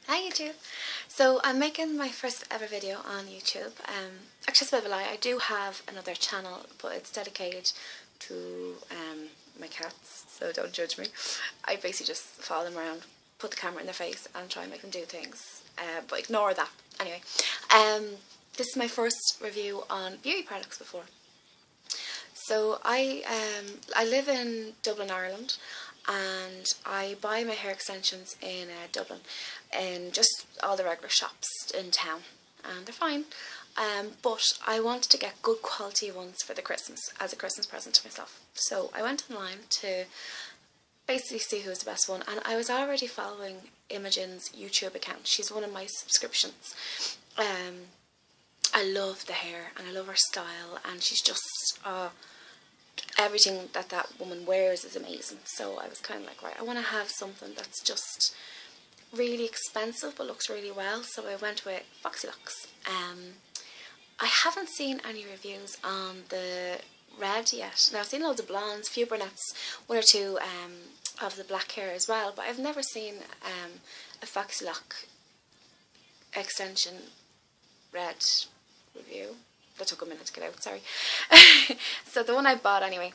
Hi YouTube! So I'm making my first ever video on YouTube. Actually it's a bit of a lie, I do have another channel but it's dedicated to my cats, so don't judge me. I basically just follow them around, put the camera in their face and try and make them do things, but ignore that. Anyway, this is my first review on beauty products before. So I live in Dublin, Ireland, and I buy my hair extensions in Dublin in just all the regular shops in town, and they're fine. But I wanted to get good quality ones for the Christmas, as a Christmas present to myself. So I went online to basically see who was the best one, and I was already following Imogen's YouTube account. She's one of my subscriptions. I love the hair and I love her style, and she's just everything that woman wears is amazing. So I was kind of like, right, I want to have something that's just really expensive but looks really well. So I went with Foxy. I haven't seen any reviews on the red yet. Now I've seen loads of blondes, few brunettes, one or two of the black hair as well, but I've never seen a Foxy extension red review. That took a minute to get out, sorry. So the one I bought anyway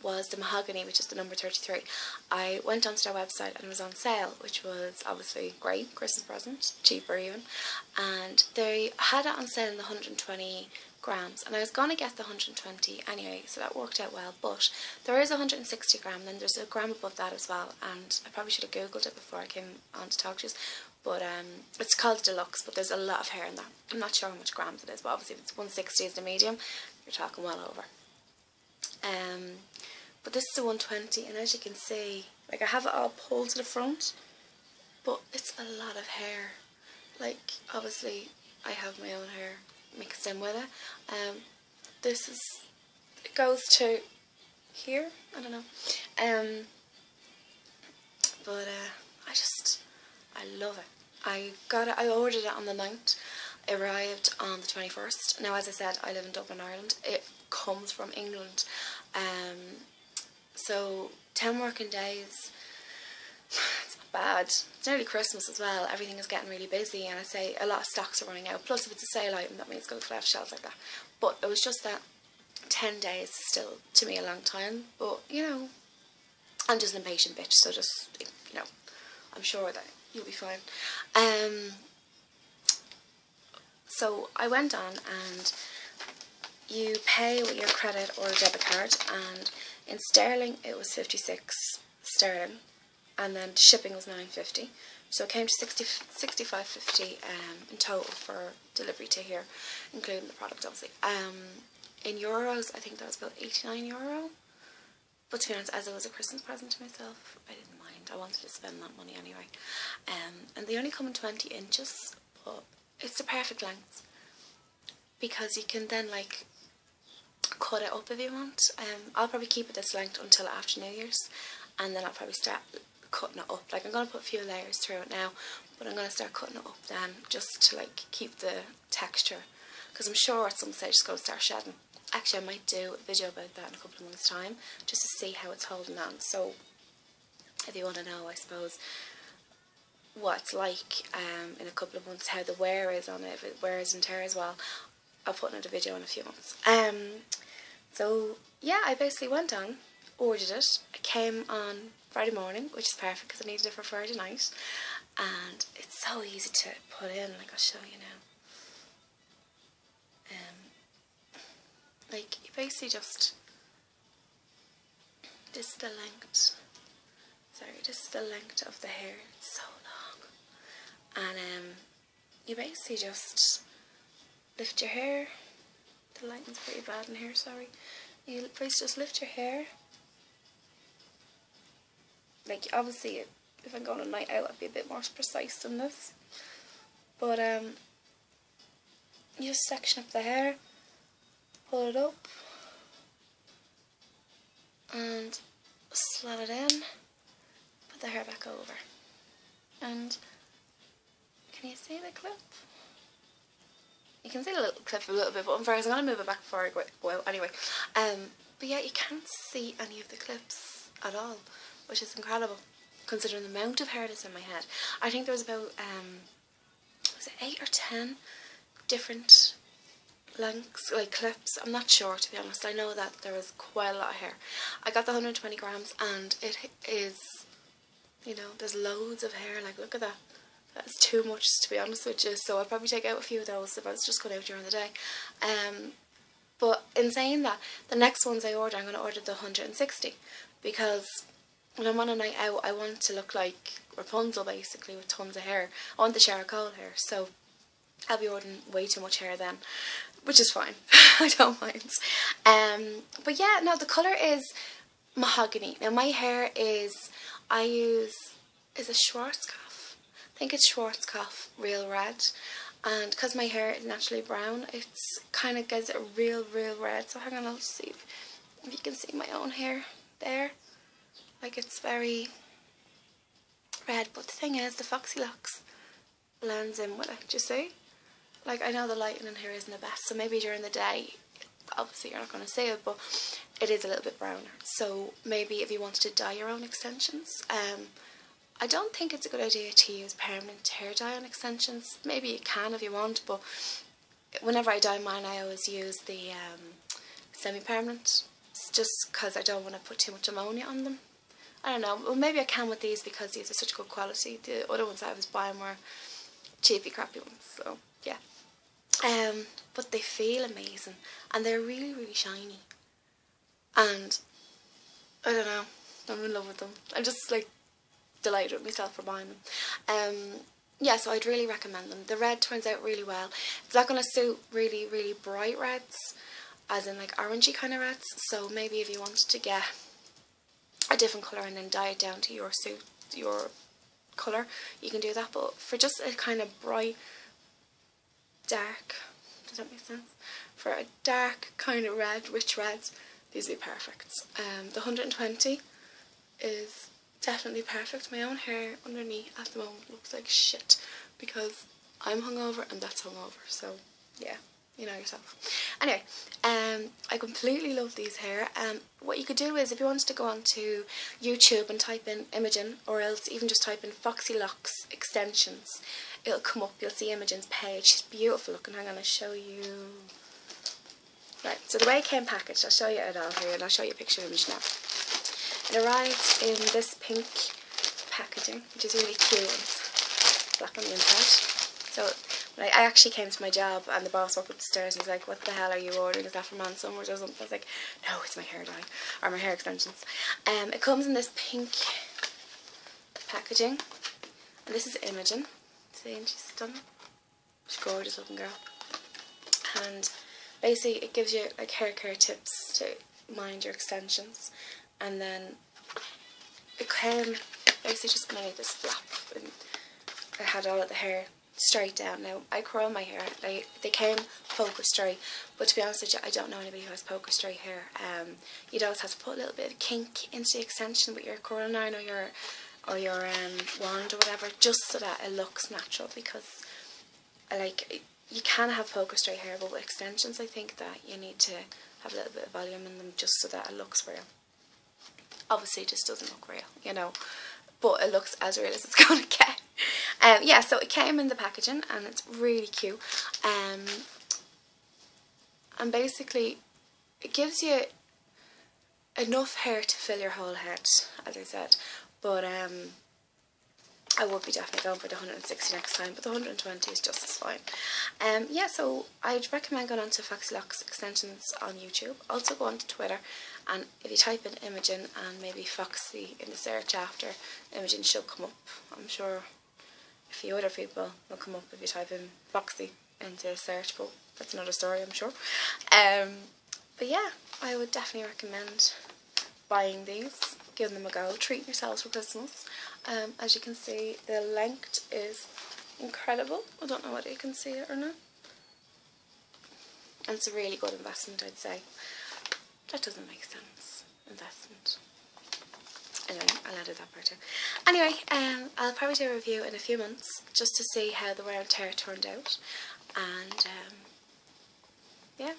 was the Mahogany, which is the number 33. I went onto their website and it was on sale, which was obviously great, Christmas present, cheaper even. And they had it on sale in the 120 grams, and I was going to get the 120 anyway, so that worked out well. But there is 160 gram, and then there's a gram above that as well, and I probably should have googled it before I came on to talk to you. But it's called Deluxe, but there's a lot of hair in that. I'm not sure how much grams it is, but obviously if it's 160 is the medium, you're talking well over. But this is the 120, and as you can see, like, I have it all pulled to the front, but it's a lot of hair. Like, obviously I have my own hair mixed in with it. This is, it goes to here, I don't know. But I love it. I ordered it on the 9th, it arrived on the 21st. Now, as I said, I live in Dublin, Ireland. It comes from England. So 10 working days, it's not bad. It's nearly Christmas as well, everything is getting really busy, and I say a lot of stocks are running out. Plus if it's a sale item, that means it's going to fly off shelves like that. But it was just that 10 days is still, to me, a long time. But, you know, I'm just an impatient bitch, so just, you know, I'm sure that you'll be fine. So I went on, and you pay with your credit or debit card, and in sterling it was 56 sterling, and then shipping was 9.50, so it came to 65.50 in total for delivery to here, including the product obviously. In euros I think that was about €89, but to be honest, as it was a Christmas present to myself, I didn't mind. I wanted to spend that money anyway. And they only come in 20 inches, but it's the perfect length, because you can then like cut it up if you want. I'll probably keep it this length until after New Year's, and then I'll probably start cutting it up. Like, I'm going to put a few layers through it now, but I'm going to start cutting it up then, just to like keep the texture, because I'm sure at some stage it's going to start shedding. Actually, I might do a video about that in a couple of months' time, just to see how it's holding on. So if you want to know, I suppose, what it's like in a couple of months, how the wear is on it, if it wears and tears well, I'll put another video in a few months. So yeah, I basically went on, ordered it. It came on Friday morning, which is perfect because I needed it for Friday night, and it's so easy to put in. Like, I'll show you now. Like, you basically just, this is the length. Sorry, this is the length of the hair. It's so long, and you basically just lift your hair. The lighting's pretty bad in here, sorry. You basically just lift your hair. Like, obviously, if I'm going on a night out, I'd be a bit more precise than this. But you just section up the hair, pull it up, and slot it in. Put the hair back over. And can you see the clip? You can see the little clip a little bit, but I'm going to move it back before I go out anyway. But yeah, you can't see any of the clips at all, which is incredible. considering the amount of hair that's in my head. I think there was about was it 8 or 10 different lengths, like clips. I'm not sure, to be honest. I know that there was quite a lot of hair. I got the 120 grams and it is, you know, there's loads of hair. Like, look at that. That's too much, to be honest with you. So I'd probably take out a few of those if I was just going out during the day. But in saying that, the next ones I order, I'm going to order the 160, because when I'm on a night out, I want to look like Rapunzel, basically, with tons of hair. I want the Shara Cole hair, so I'll be ordering way too much hair then, which is fine. I don't mind. But yeah, no, the colour is Mahogany. Now my hair is, is it Schwarzkopf? I think it's Schwarzkopf Real Red. And because my hair is naturally brown, it's kind of gives it a real red. So hang on, I'll see if you can see my own hair there. Like, it's very red. But the thing is, the Foxy locks blends in with it, do you see? Like, I know the lighting in here isn't the best, so maybe during the day, obviously you're not going to see it, but it is a little bit browner. So maybe if you wanted to dye your own extensions, I don't think it's a good idea to use permanent hair dye on extensions. Maybe you can if you want, but whenever I dye mine, I always use the semi-permanent, just because I don't want to put too much ammonia on them. I don't know, well maybe I can with these because these are such good quality. The other ones I was buying were cheapy crappy ones, so yeah. But they feel amazing and they're really shiny, and I don't know, I'm in love with them. I'm just like delighted with myself for buying them. Yeah, so I'd really recommend them. The red turns out really well. It's not going to suit really bright reds, as in like orangey kind of reds, so maybe if you wanted to get a different colour and then dye it down to your colour, you can do that. But for just a kind of bright dark, does that make sense? For a dark kind of red, rich reds, these would be perfect. The 120 is definitely perfect. My own hair underneath at the moment looks like shit because I'm hungover and that's hungover, so yeah, you know yourself. Anyway, I completely love these hair. What you could do is, if you wanted to go onto YouTube and type in Imogen, or else even just type in Foxy Locks extensions, it'll come up. You'll see Imogen's page. She's beautiful looking. Hang on, I'll show you. Right, so the way it came packaged, I'll show you it all here, and I'll show you a picture of Imogen now. It arrives in this pink packaging, which is really cute. It's black on the inside. So when I actually came to my job and the boss walked up the stairs and was like, "What the hell are you ordering? Is that for Man Summer or something?" I was like, "No, it's my hair dye, or my hair extensions." It comes in this pink packaging, and this is Imogen. See, and she's stunning. She's a gorgeous looking girl. And basically it gives you like hair care tips to mind your extensions. And then it came basically just underneath this flap, and I had all of the hair straight down. Now I curl my hair. They came poker straight, but to be honest with you, I don't know anybody who has poker straight hair. You'd always have to put a little bit of kink into the extension with your curling iron or your wand or whatever, just so that it looks natural. Because you can have poker straight hair, but with extensions, I think that you need to have a little bit of volume in them just so that it looks real. Obviously it just doesn't look real, you know, but it looks as real as it's going to get. Yeah, so it came in the packaging and it's really cute. And basically it gives you enough hair to fill your whole head, as I said. But I would be definitely going for the 160 next time, but the 120 is just as fine. Yeah, so I'd recommend going on to Foxy Locks extensions on YouTube. Also go on to Twitter, and if you type in Imogen and maybe Foxy in the search after, Imogen should come up. I'm sure a few other people will come up if you type in Foxy into a search, but that's another story, I'm sure. But yeah, I would definitely recommend buying these, giving them a go, treating yourselves for Christmas. As you can see, the length is incredible. I don't know whether you can see it or not. And it's a really good investment, I'd say. That doesn't make sense. Investment. Anyway, I'll edit that part out. Anyway, I'll probably do a review in a few months just to see how the wear and tear turned out. And yeah,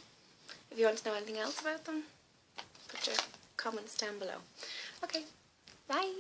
if you want to know anything else about them, put your comments down below. Okay, bye!